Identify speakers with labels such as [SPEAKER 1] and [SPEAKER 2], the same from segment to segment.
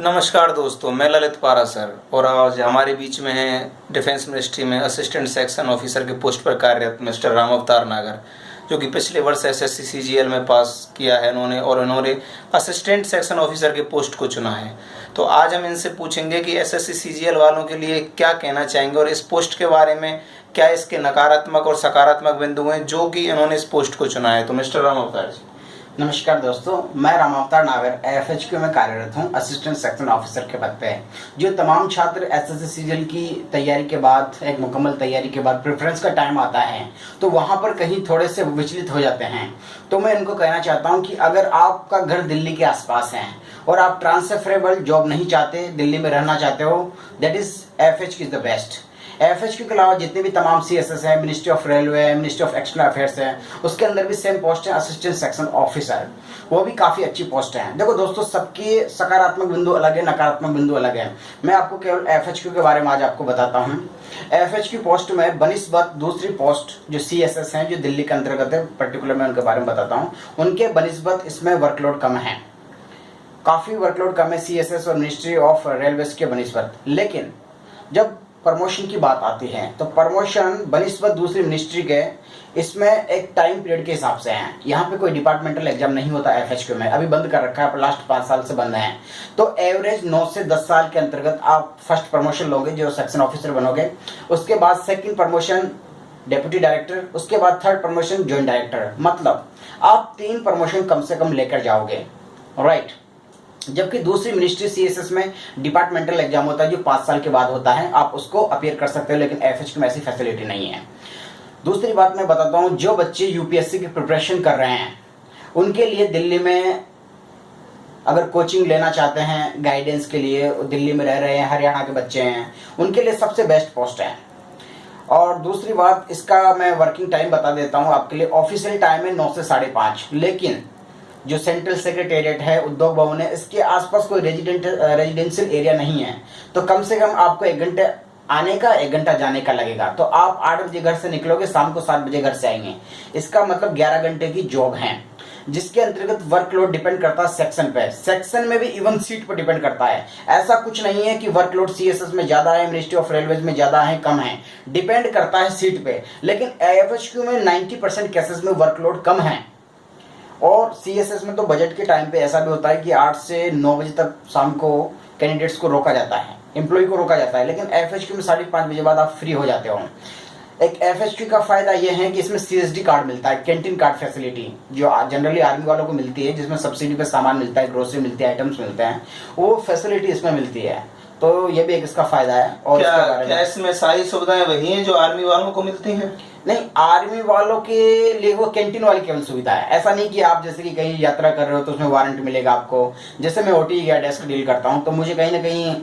[SPEAKER 1] नमस्कार दोस्तों, मैं ललित पारा सर और आज हमारे बीच में हैं डिफेंस मिनिस्ट्री में असिस्टेंट सेक्शन ऑफिसर के पोस्ट पर कार्यरत मिस्टर राम अवतार नागर, जो कि पिछले वर्ष एसएससी सीजीएल में पास किया है इन्होंने असिस्टेंट सेक्शन ऑफिसर के पोस्ट को चुना है। तो आज हम इनसे पूछेंगे कि एसएससी सीजीएल वालों के लिए क्या कहना चाहेंगे और इस पोस्ट के बारे में क्या इसके नकारात्मक और सकारात्मक बिंदु हैं जो कि इन्होंने इस पोस्ट को चुना है। तो मिस्टर राम अवतार जी।
[SPEAKER 2] नमस्कार दोस्तों, मैं राम अवतार नागर एएफएचक्यू में कार्यरत हूं असिस्टेंट सेक्शन ऑफिसर के पद पे। जो तमाम छात्र एसएससी सीजीएल की तैयारी के बाद, एक मुकम्मल तैयारी के बाद प्रेफरेंस का टाइम आता है तो वहां पर कहीं थोड़े से विचलित हो जाते हैं। तो मैं इनको कहना चाहता हूं कि अगर आपका घर दिल्ली के आसपास है और आप ट्रांसफरेबल जॉब नहीं चाहते, दिल्ली में रहना चाहते हो, that is AFHQ is the best. AFHQ के अलावा जितने भी तमाम सीएसएस है, मिनिस्ट्री ऑफ रेलवे है, मिनिस्ट्री ऑफ एक्सटर्नल अफेयर्स है, उसके अंदर भी सेम पोस्ट है असिस्टेंट सेक्शन ऑफिसर। वो भी काफ़ी अच्छी पोस्ट है। देखो दोस्तों, सबके सकारात्मक बिंदु अलग है, नकारात्मक बिंदु अलग है। मैं आपको केवल एएफएचक्यू के बारे में आज आपको बताता हूँ। एएफएचक्यू पोस्ट में बनिस्बत दूसरी पोस्ट जो सीएसएस हैं, जो दिल्ली के अंतर्गत है, पर्टिकुलर मैं उनके बारे में बताता हूँ, उनके बनिस्बत इसमें वर्कलोड कम है, काफ़ी वर्कलोड कम है सीएसएस और मिनिस्ट्री ऑफ रेलवेज के बनिस्बत। लेकिन जब प्रमोशन की बात आती है तो प्रमोशन बनिस्बत दूसरी मिनिस्ट्री के इसमें एक टाइम पीरियड के हिसाब से है। यहाँ पे कोई डिपार्टमेंटल एग्जाम नहीं होता एएफएचक्यू में, अभी बंद कर रखा है, लास्ट 5 साल से बंद है। तो एवरेज 9 से 10 साल के अंतर्गत आप फर्स्ट प्रमोशन लोगे जो सेक्शन ऑफिसर बनोगे, उसके बाद सेकंड प्रमोशन डेप्यूटी डायरेक्टर, उसके बाद थर्ड प्रमोशन जॉइंट डायरेक्टर। मतलब आप 3 प्रमोशन कम से कम लेकर जाओगे, राइट। जबकि दूसरी मिनिस्ट्री सीएसएस में डिपार्टमेंटल एग्जाम होता है जो 5 साल के बाद होता है, आप उसको अपीयर कर सकते हो, लेकिन एएफएचक्यू में ऐसी फैसिलिटी नहीं है। दूसरी बात मैं बताता हूँ, जो बच्चे यूपीएससी की प्रिपरेशन कर रहे हैं उनके लिए दिल्ली में अगर कोचिंग लेना चाहते हैं गाइडेंस के लिए, दिल्ली में रह रहे हैं, हरियाणा के बच्चे हैं, उनके लिए सबसे बेस्ट पोस्ट है। और दूसरी बात, इसका मैं वर्किंग टाइम बता देता हूँ आपके लिए। ऑफिशियल टाइम है 9 से 5:30, लेकिन जो सेंट्रल सेक्रेटेरिएट है, उद्योग भवन है, इसके आसपास कोई रेजिडेंशियल एरिया नहीं है, तो कम से कम आपको 1 घंटे आने का, 1 घंटा जाने का लगेगा। तो आप 8 बजे घर से निकलोगे, शाम को 7 बजे घर से आएंगे। इसका मतलब 11 घंटे की जॉब है, जिसके अंतर्गत वर्कलोड डिपेंड करता है सेक्शन पे। सेक्शन में भी इवन सीट पर डिपेंड करता है। ऐसा कुछ नहीं है कि वर्कलोड सीएसएस में ज्यादा है, मिनिस्ट्री ऑफ रेलवेज में ज्यादा है, कम है, डिपेंड करता है सीट पे। लेकिन एएफएचक्यू में 90% केसेस में वर्कलोड कम है। और सीएसएस में तो बजट के टाइम पे ऐसा भी होता है कि 8 से 9 बजे तक शाम को कैंडिडेट्स को रोका जाता है, एम्प्लॉय को रोका जाता है। लेकिन एएफएचक्यू में 5:30 बजे बाद आप फ्री हो जाते हो। एक एएफएचक्यू का फायदा यह है कि इसमें सीएसडी कार्ड मिलता है, कैंटीन कार्ड फैसिलिटी, जो जनरली आर्मी वालों को मिलती है, जिसमें सब्सिडी पे सामान मिलता है, ग्रोसरी मिलती है, आइटम्स मिलते हैं, वो फैसिलिटी इसमें मिलती है। तो ये भी एक इसका फायदा है। और
[SPEAKER 1] क्या इसमें सारी सुविधाएं वही हैं जो आर्मी वालों को मिलती हैं?
[SPEAKER 2] नहीं, आर्मी वालों के लिए वो कैंटीन वाली केवल सुविधा है। ऐसा नहीं कि आप जैसे कि कहीं यात्रा कर रहे हो तो उसमें वारंट मिलेगा आपको। जैसे मैं ओटी या डेस्क डील करता हूँ तो मुझे कहीं ना कहीं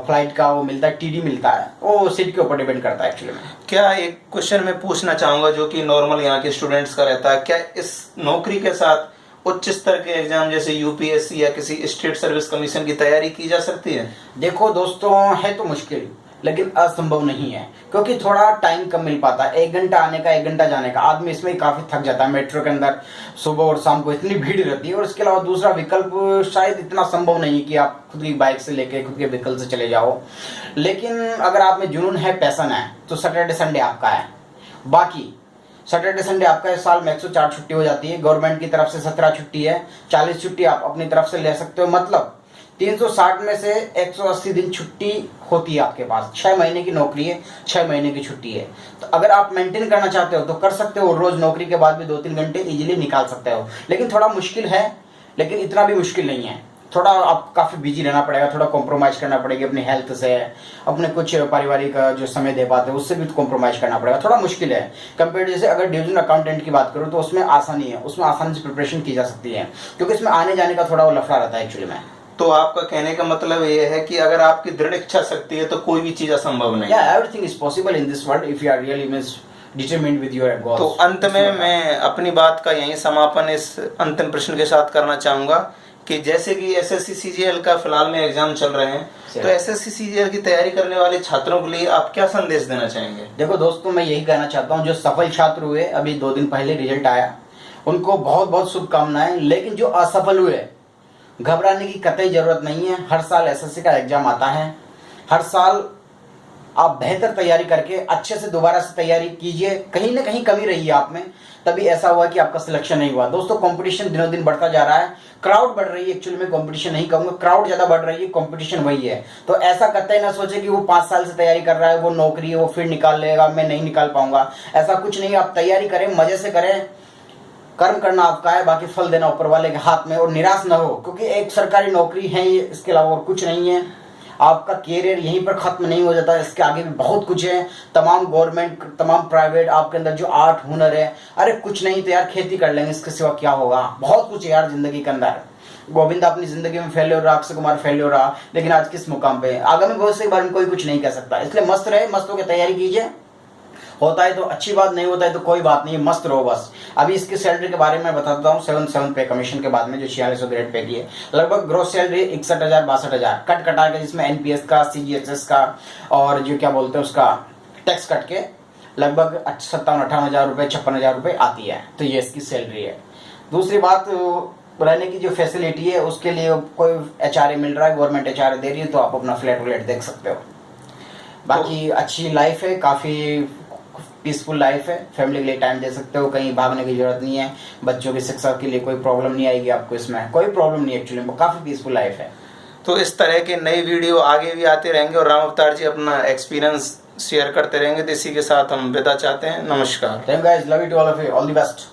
[SPEAKER 2] फ्लाइट का वो मिलता है, टीडी मिलता है, वो सीट के ऊपर डिपेंड करता है एक्चुअली में।
[SPEAKER 1] क्या एक क्वेश्चन मैं पूछना चाहूंगा जो कि नॉर्मल यहाँ के स्टूडेंट्स का रहता है, क्या इस नौकरी के साथ उच्च स्तर के एग्जाम जैसे यूपीएससी या किसी स्टेट सर्विस कमीशन की तैयारी की जा सकती है?
[SPEAKER 2] देखो दोस्तों, है तो मुश्किल, लेकिन असंभव नहीं है, क्योंकि थोड़ा टाइम कम मिल पाता है। 1 घंटा आने का, 1 घंटा जाने का, आदमी इसमें ही काफी थक जाता है। मेट्रो के अंदर सुबह और शाम को इतनी भीड़ रहती है। और इसके अलावा दूसरा विकल्प शायद इतना संभव नहीं कि आप खुद की बाइक से लेके खुद के व्हीकल से चले जाओ। लेकिन अगर आप में जुनून है, पैशन है, तो सैटरडे संडे आपका है। बाकी सैटरडे संडे आपका इस साल में 104 छुट्टी हो जाती है, गवर्नमेंट की तरफ से 17 छुट्टी है, 40 छुट्टी आप अपनी तरफ से ले सकते हो। मतलब 360 में से 180 दिन छुट्टी होती है आपके पास। 6 महीने की नौकरी है, 6 महीने की छुट्टी है। तो अगर आप मेंटेन करना चाहते हो तो कर सकते हो, रोज नौकरी के बाद भी 2-3 घंटे इजीली निकाल सकते हो। लेकिन थोड़ा मुश्किल है, लेकिन इतना भी मुश्किल नहीं है। थोड़ा आप काफ़ी बिजी रहना पड़ेगा, थोड़ा कॉम्प्रोमाइज करना पड़ेगा अपनी हेल्थ से, अपने कुछ पारिवारिक जो समय दे पाते हैं उससे भी कॉम्प्रोमाइज करना पड़ेगा। थोड़ा मुश्किल है कंपेयर, जैसे अगर डिवीजन अकाउंटेंट की बात करूँ तो उसमें आसानी है, उसमें आसानी से प्रिपरेशन की जा सकती है, क्योंकि इसमें आने जाने का थोड़ा वो लफड़ा रहता है एक्चुअली में।
[SPEAKER 1] तो आपका कहने का मतलब ये है कि अगर आपकी दृढ़ इच्छा शक्ति है तो कोई भी चीज असंभव नहीं है।
[SPEAKER 2] Everything is possible in this world if you are really means determined with your goals.
[SPEAKER 1] तो अंत में मैं अपनी बात का यही समापन इस अंतिम प्रश्न के साथ करना चाहूंगा कि जैसे कि एसएससी सीजीएल का फिलहाल में एग्जाम चल रहे हैं, तो एसएससी सीजीएल की तैयारी करने वाले छात्रों के लिए आप क्या संदेश देना चाहेंगे?
[SPEAKER 2] देखो दोस्तों, मैं यही कहना चाहता हूँ, जो सफल छात्र हुए, अभी 2 दिन पहले रिजल्ट आया, उनको बहुत बहुत शुभकामनाएं। लेकिन जो असफल हुए घबराने की कतई ज़रूरत नहीं है। हर साल एसएससी का एग्ज़ाम आता है, हर साल आप बेहतर तैयारी करके अच्छे से दोबारा से तैयारी कीजिए। कहीं ना कहीं कमी रही है आप में, तभी ऐसा हुआ कि आपका सिलेक्शन नहीं हुआ। दोस्तों कंपटीशन दिनों दिन बढ़ता जा रहा है, क्राउड बढ़ रही है। एक्चुअली में कंपटीशन नहीं कहूँगा, क्राउड ज़्यादा बढ़ रही है, कंपटीशन वही है। तो ऐसा कतई ना सोचे कि वो 5 साल से तैयारी कर रहा है, वो नौकरी है, वो फिर निकाल लेगा, मैं नहीं निकाल पाऊंगा। ऐसा कुछ नहीं, आप तैयारी करें, मजे से करें। कर्म करना आपका है, बाकी फल देना ऊपर वाले के हाथ में। और निराश ना हो, क्योंकि एक सरकारी नौकरी है ये, इसके अलावा और कुछ नहीं है। आपका कैरियर यहीं पर खत्म नहीं हो जाता, इसके आगे भी बहुत कुछ है। तमाम गवर्नमेंट, तमाम प्राइवेट, आपके अंदर जो आर्ट हुनर है, अरे कुछ नहीं तो यार खेती कर लेंगे, इसके सिवा क्या होगा। बहुत कुछ है यार जिंदगी के अंदर। गोविंद अपनी जिंदगी में फेल हो रहा, अक्षय कुमार फेल हो रहा, लेकिन आज किस मुकाम पे है। आगामी भविष्य के बारे में कोई कुछ नहीं कह सकता, इसलिए मस्त रहे, मस्त होकर तैयारी कीजिए। होता है तो अच्छी बात, नहीं होता है तो कोई बात नहीं, मस्त रहो बस। अभी इसकी सैलरी के बारे में बताता हूँ। 7 पे कमीशन के बाद में जो 4600 ग्रेड पे की है, लगभग ग्रोस सैलरी 61,000 62,000 कट कटा के, जिसमें एनपीएस का, सीजीएचएस का और जो क्या बोलते हैं उसका टैक्स कट के लगभग 57-58,000 रुपये, 56,000 रुपये आती है। तो ये इसकी सैलरी है। दूसरी बात, रहने की जो फैसिलिटी है उसके लिए कोई एचआरए मिल रहा है, गवर्नमेंट एचआरए दे रही है, तो आप अपना फ्लैट व्लैट देख सकते हो। बाकी अच्छी लाइफ है, काफ़ी पीसफुल लाइफ है। फैमिली के लिए टाइम दे सकते हो, कहीं भागने की जरूरत नहीं है। बच्चों की शिक्षा के लिए कोई प्रॉब्लम नहीं आएगी आपको, इसमें कोई प्रॉब्लम नहीं है। एक्चुअली काफ़ी पीसफुल लाइफ है।
[SPEAKER 1] तो इस तरह के नई वीडियो आगे भी आते रहेंगे और राम अवतार जी अपना एक्सपीरियंस शेयर करते रहेंगे। तो इसी के साथ हम विदा चाहते हैं। नमस्कार।
[SPEAKER 2] Thank you guys, love you to all of you, all the best.